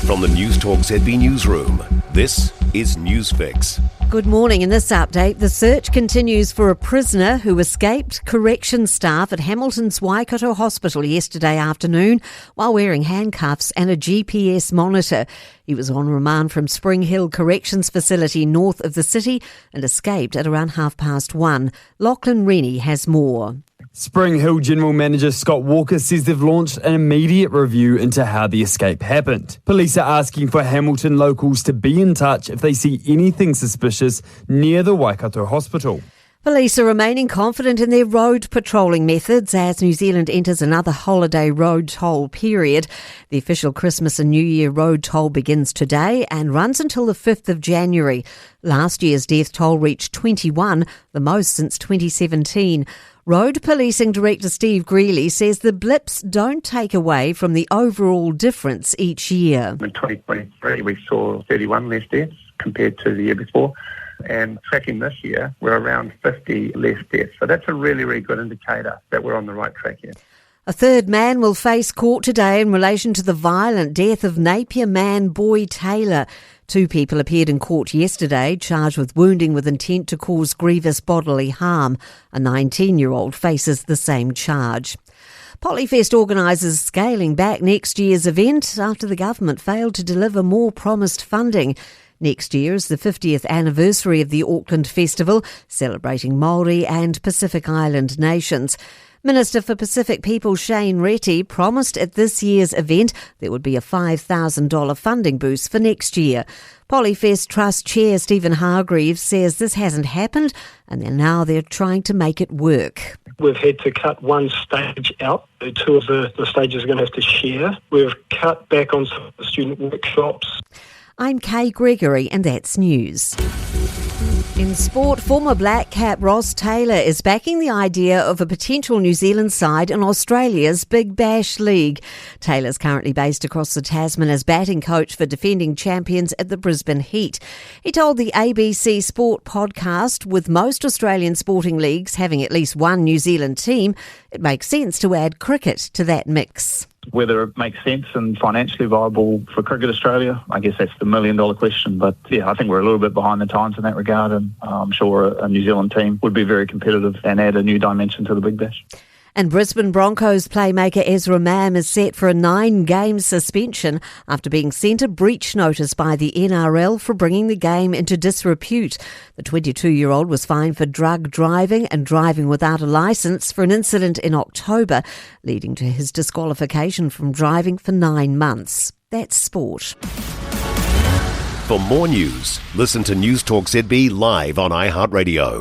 From the Newstalk ZB newsroom, this is Newsfix. Good morning. In this update, the search continues for a prisoner who escaped corrections staff at Hamilton's Waikato Hospital yesterday afternoon while wearing handcuffs and a GPS monitor. He was on remand from Spring Hill Corrections Facility north of the city and escaped at around 1:30. Lachlan Rennie has more. Spring Hill General Manager Scott Walker says they've launched an immediate review into how the escape happened. Police are asking for Hamilton locals to be in touch if they see anything suspicious near the Waikato Hospital. Police are remaining confident in their road patrolling methods as New Zealand enters another holiday road toll period. The official Christmas and New Year road toll begins today and runs until the 5th of January. Last year's death toll reached 21, the most since 2017. Road Policing Director Steve Greeley says the blips don't take away from the overall difference each year. In 2023, we saw 31 less deaths compared to the year before. And tracking this year, we're around 50 less deaths. So that's a really, really good indicator that we're on the right track here. A third man will face court today in relation to the violent death of Napier man Boy Taylor. Two people appeared in court yesterday, charged with wounding with intent to cause grievous bodily harm. A 19-year-old faces the same charge. Polyfest organisers scaling back next year's event after the government failed to deliver more promised funding. Next year is the 50th anniversary of the Auckland Festival, celebrating Māori and Pacific Island nations. Minister for Pacific People Shane Reti promised at this year's event there would be a $5,000 funding boost for next year. Polyfest Trust Chair Stephen Hargreaves says this hasn't happened and now they're trying to make it work. We've had to cut one stage out. Two of the stages are going to have to share. We've cut back on some student workshops. I'm Kay Gregory and that's news. In sport, former Black Cap Ross Taylor is backing the idea of a potential New Zealand side in Australia's Big Bash League. Taylor's currently based across the Tasman as batting coach for defending champions at the Brisbane Heat. He told the ABC Sport podcast, with most Australian sporting leagues having at least one New Zealand team, it makes sense to add cricket to that mix. Whether it makes sense and financially viable for Cricket Australia, I guess that's the million-dollar question. But yeah, I think we're a little bit behind the times in that regard, and I'm sure a New Zealand team would be very competitive and add a new dimension to the Big Bash. And Brisbane Broncos playmaker Ezra Mam is set for a 9-game suspension after being sent a breach notice by the NRL for bringing the game into disrepute. The 22-year-old was fined for drug driving and driving without a licence for an incident in October, leading to his disqualification from driving for 9 months. That's sport. For more news, listen to Newstalk ZB live on iHeartRadio.